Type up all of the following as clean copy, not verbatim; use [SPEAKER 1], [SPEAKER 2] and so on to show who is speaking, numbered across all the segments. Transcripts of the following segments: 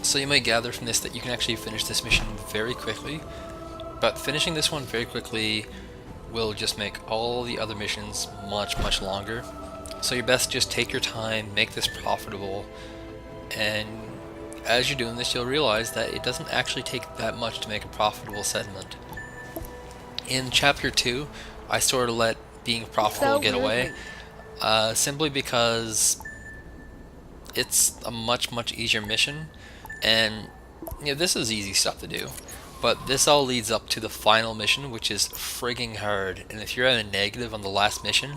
[SPEAKER 1] So you might gather from this that you can actually finish this mission very quickly, but finishing this one very quickly will just make all the other missions much longer. So you best just take your time, make this profitable, and as you're doing this you'll realize that it doesn't actually take that much to make a profitable settlement. In chapter 2, I sort of let being profitable get away, simply because it's a much easier mission, and this is easy stuff to do. But this all leads up to the final mission, which is frigging hard, and if you're at a negative on the last mission,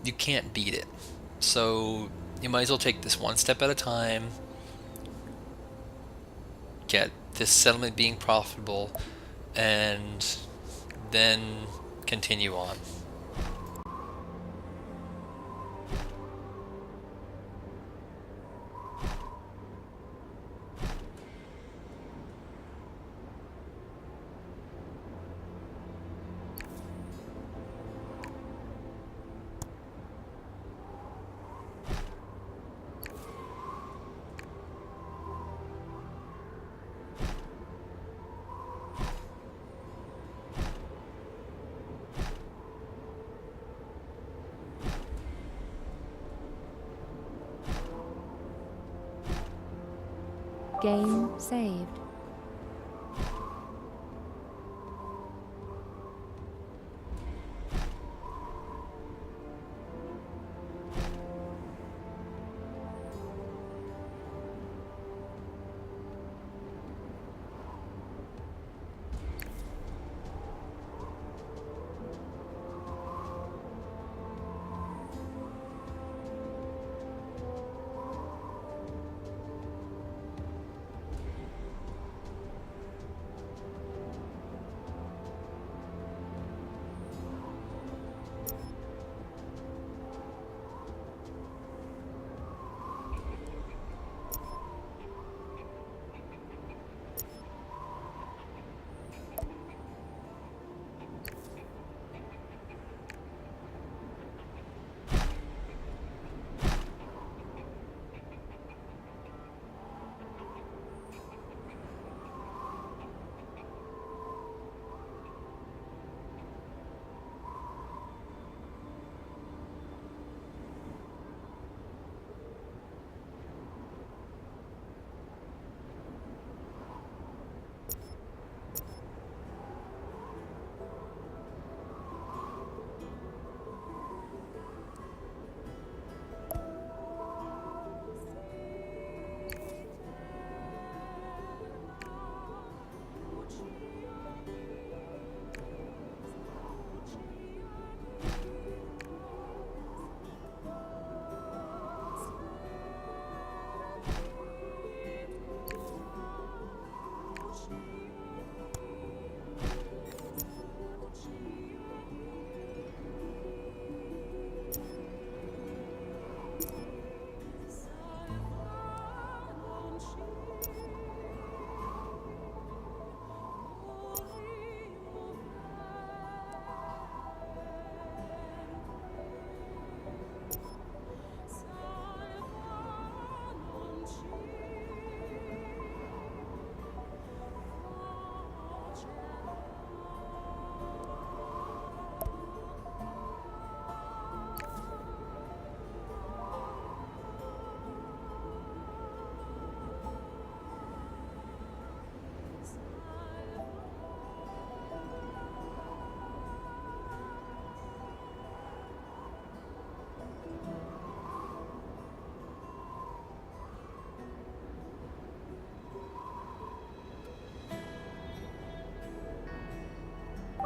[SPEAKER 1] you can't beat it. So you might as well take this one step at a time, get this settlement being profitable, and then continue on.
[SPEAKER 2] Game saved.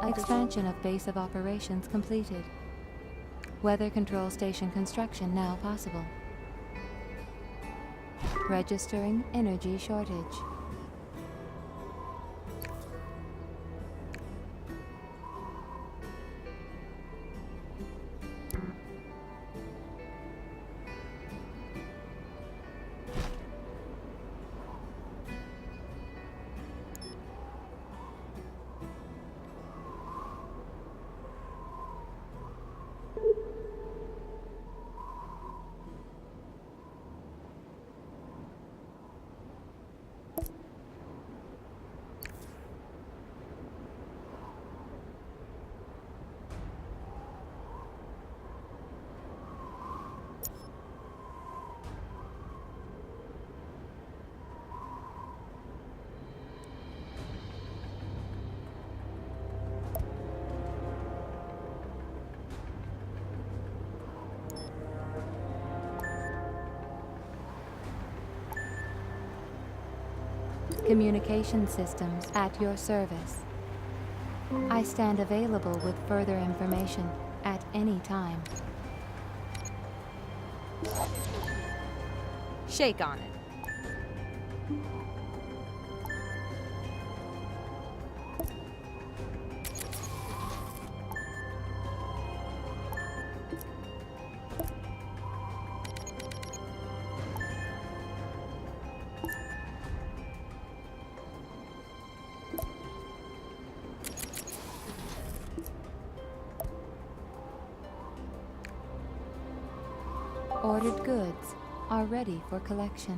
[SPEAKER 2] Expansion of base of operations completed. Weather control station construction now possible. Registering energy shortage. Communication systems at your service. I stand available with further information at any time.
[SPEAKER 3] Shake on it.
[SPEAKER 2] Ordered goods are ready for collection.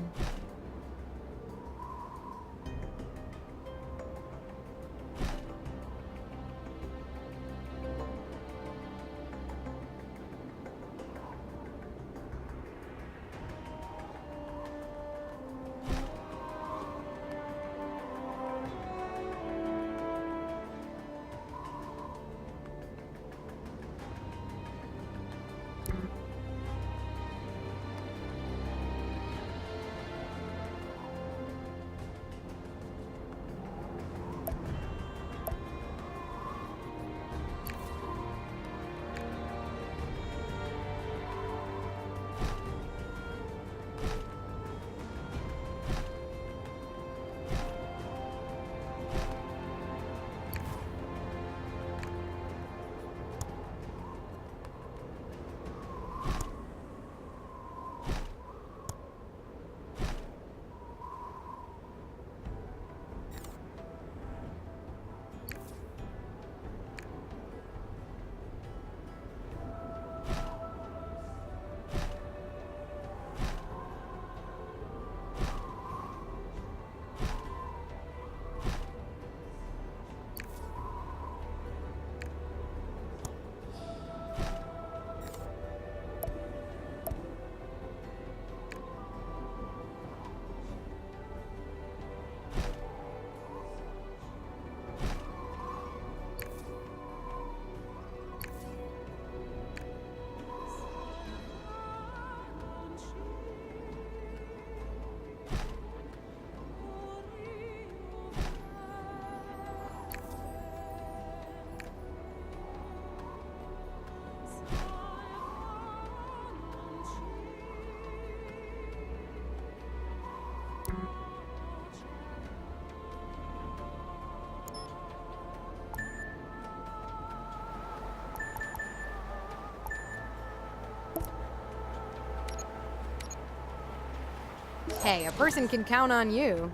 [SPEAKER 3] Hey, a person can count on you.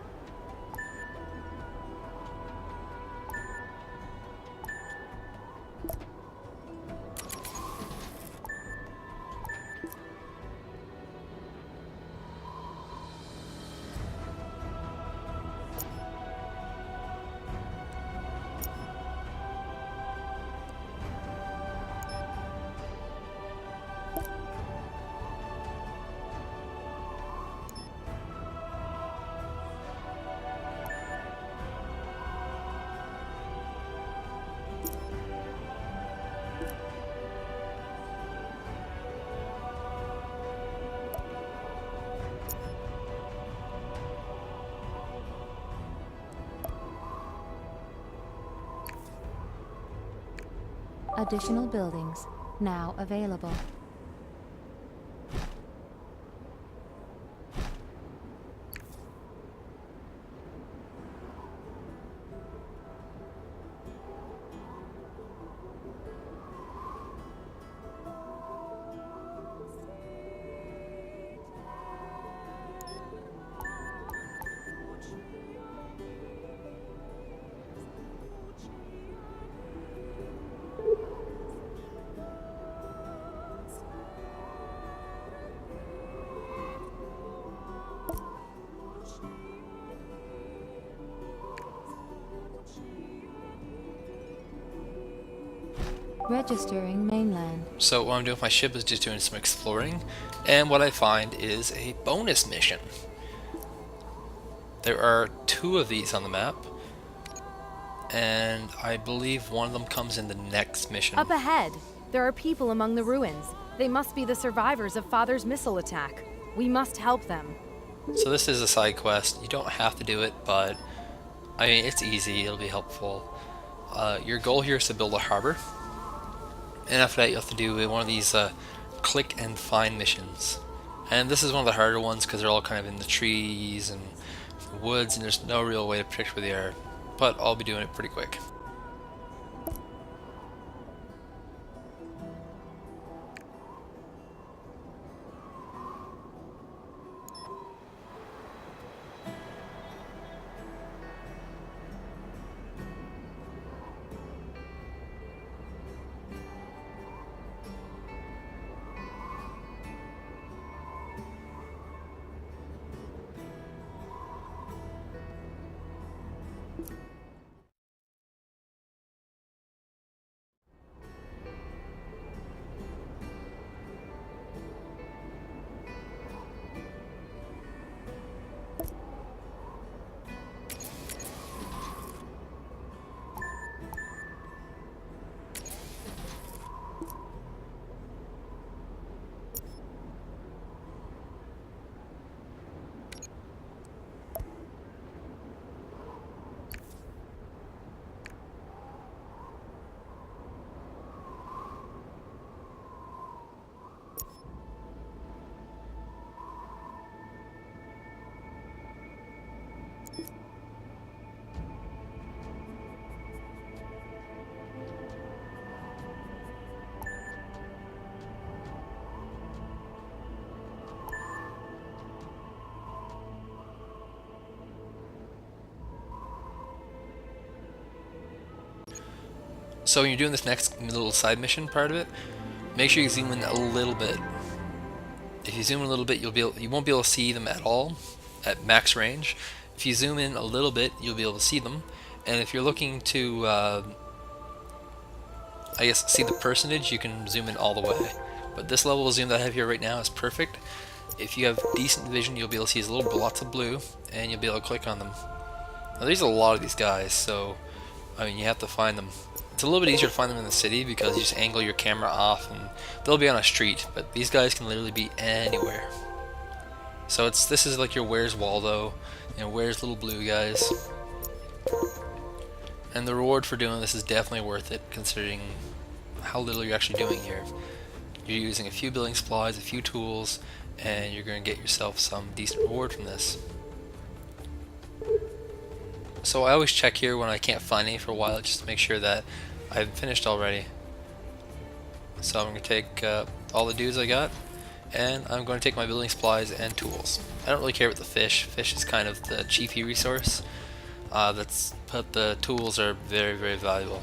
[SPEAKER 2] Additional buildings now available. Registering mainland.
[SPEAKER 1] So what I'm doing with my ship is just doing some exploring, and what I find is a bonus mission. There are 2 of these on the map, and I believe one of them comes in the next mission.
[SPEAKER 3] Up ahead, there are people among the ruins. They must be the survivors of Father's missile attack. We must help them.
[SPEAKER 1] So this is a side quest. You don't have to do it, but I mean, it's easy. It'll be helpful. Your goal here is to build a harbor, and after that you have to do one of these click and find missions. And this is one of the harder ones because they're all kind of in the trees and the woods, and there's no real way to predict where they are. But I'll be doing it pretty quick. So when you're doing this next little side mission part of it, make sure you zoom in a little bit. If you zoom in a little bit, you won't be able to see them at all at max range. If you zoom in a little bit, you'll be able to see them. And if you're looking to, I guess, see the personage, you can zoom in all the way. But this level of zoom that I have here right now is perfect. If you have decent vision, you'll be able to see these little blots of blue, and you'll be able to click on them. Now, there's a lot of these guys, so I mean, you have to find them. It's a little bit easier to find them in the city because you just angle your camera off and they'll be on a street, but these guys can literally be anywhere. So this is like your Where's Waldo, Where's Little Blue guys. And the reward for doing this is definitely worth it considering how little you're actually doing here. You're using a few building supplies, a few tools, and you're going to get yourself some decent reward from this. So I always check here when I can't find any for a while just to make sure that I've finished already. So I'm going to take all the dudes I got, and I'm going to take my building supplies and tools. I don't really care about the fish. Fish is kind of the chiefy resource. But the tools are very, very valuable.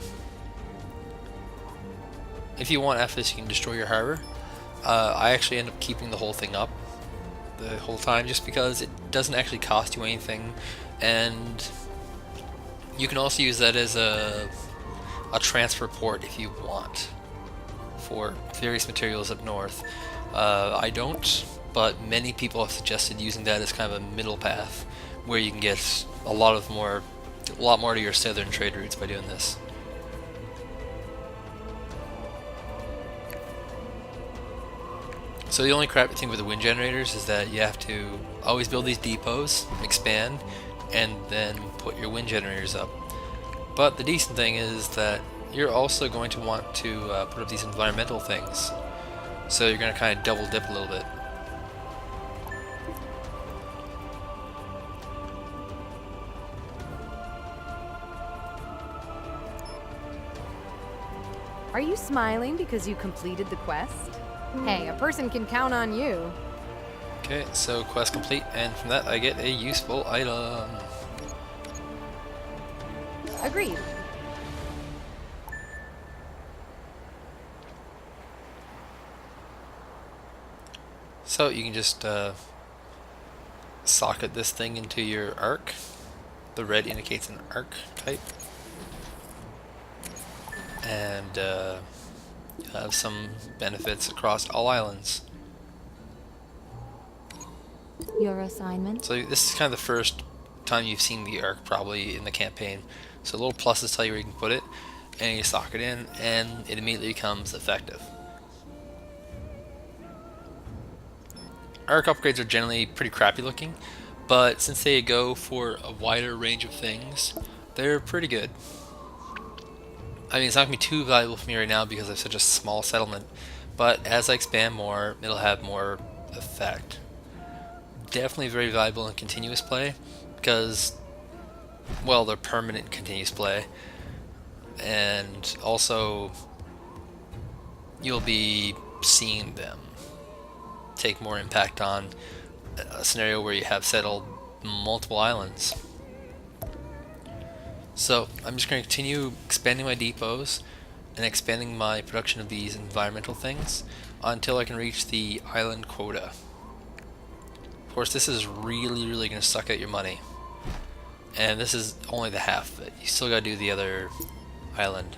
[SPEAKER 1] If you want, after this, you can destroy your harbor. I actually end up keeping the whole thing up the whole time just because it doesn't actually cost you anything, and you can also use that as a transfer port if you want for various materials up north. I don't, but many people have suggested using that as kind of a middle path where you can get a lot more to your southern trade routes by doing this. So the only crappy thing with the wind generators is that you have to always build these depots, expand, and then put your wind generators up. But the decent thing is that you're also going to want to put up these environmental things. So you're going to kind of double dip a little bit.
[SPEAKER 3] Are you smiling because you completed the quest? Hey, a person can count on you.
[SPEAKER 1] Okay, so quest complete, and from that I get a useful item.
[SPEAKER 3] Agreed.
[SPEAKER 1] So you can just socket this thing into your arc. The red indicates an arc type. And you have some benefits across all islands.
[SPEAKER 2] Your assignment?
[SPEAKER 1] So this is kind of the first time you've seen the arc probably in the campaign. So little pluses tell you where you can put it, and you sock it in, and it immediately becomes effective. Arc upgrades are generally pretty crappy looking, but since they go for a wider range of things, they're pretty good. I mean, it's not going to be too valuable for me right now because I have such a small settlement, but as I expand more, it'll have more effect. Definitely very valuable in continuous play because, well, they're permanent continuous play, and also you'll be seeing them take more impact on a scenario where you have settled multiple islands. So I'm just going to continue expanding my depots and expanding my production of these environmental things until I can reach the island quota. Of course, this is really going to suck out your money, and this is only the half of it. You still got to do the other island.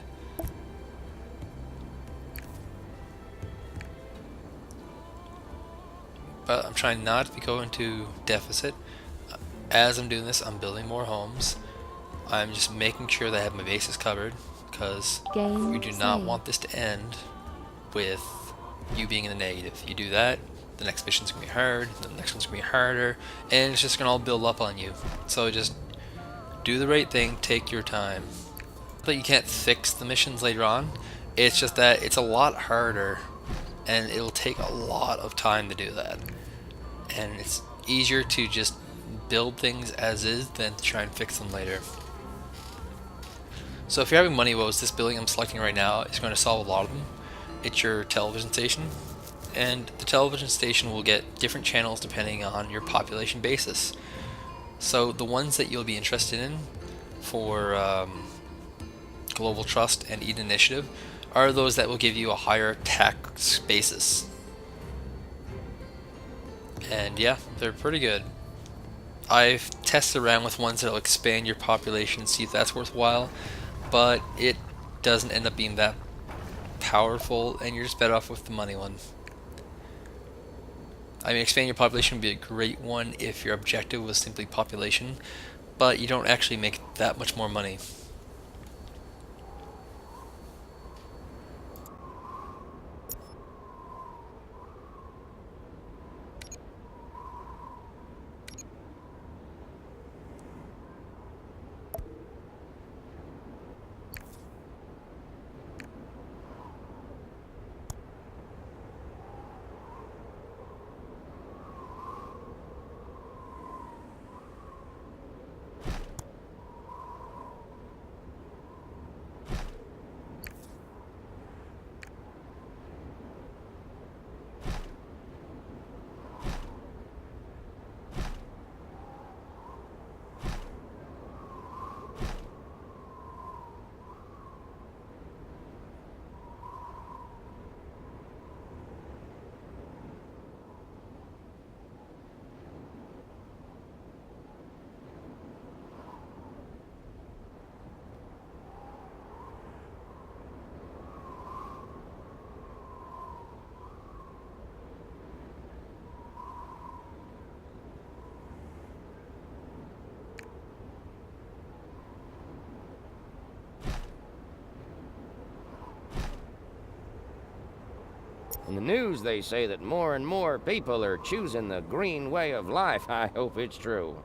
[SPEAKER 1] But I'm trying not to go into deficit. As I'm doing this, I'm building more homes. I'm just making sure that I have my bases covered, because you do not want this to end with you being in the negative. You do that, the next mission's going to be hard, the next one's going to be harder, and it's just going to all build up on you. So just do the right thing, take your time. But you can't fix the missions later on. It's just that it's a lot harder, and it'll take a lot of time to do that. And it's easier to just build things as is than to try and fix them later. So if you're having money woes, this building I'm selecting right now is going to solve a lot of them. It's your television station, and the television station will get different channels depending on your population basis. So the ones that you'll be interested in for Global Trust and Eden Initiative are those that will give you a higher tax basis. And yeah, they're pretty good. I've tested around with ones that will expand your population, see if that's worthwhile, but it doesn't end up being that powerful, and you're just better off with the money one. I mean, expand your population would be a great one if your objective was simply population, but you don't actually make that much more money.
[SPEAKER 4] In the news, they say that more and more people are choosing the green way of life. I hope it's true.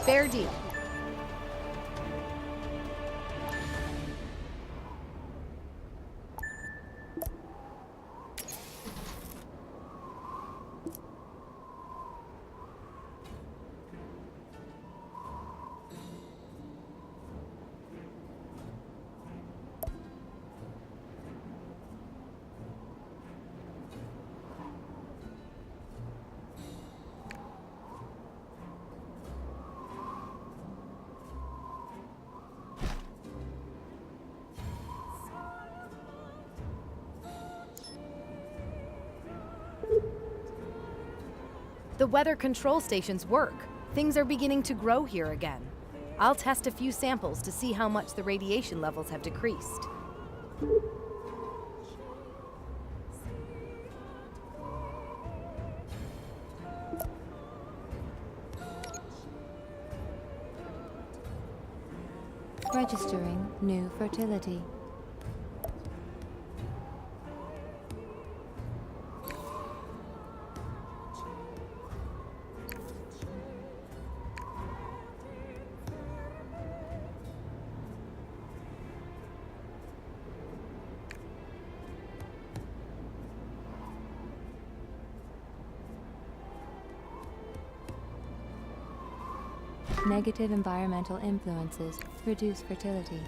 [SPEAKER 3] Fair deal. The weather control stations work. Things are beginning to grow here again. I'll test a few samples to see how much the radiation levels have decreased.
[SPEAKER 2] Registering new fertility. Negative environmental influences reduce fertility.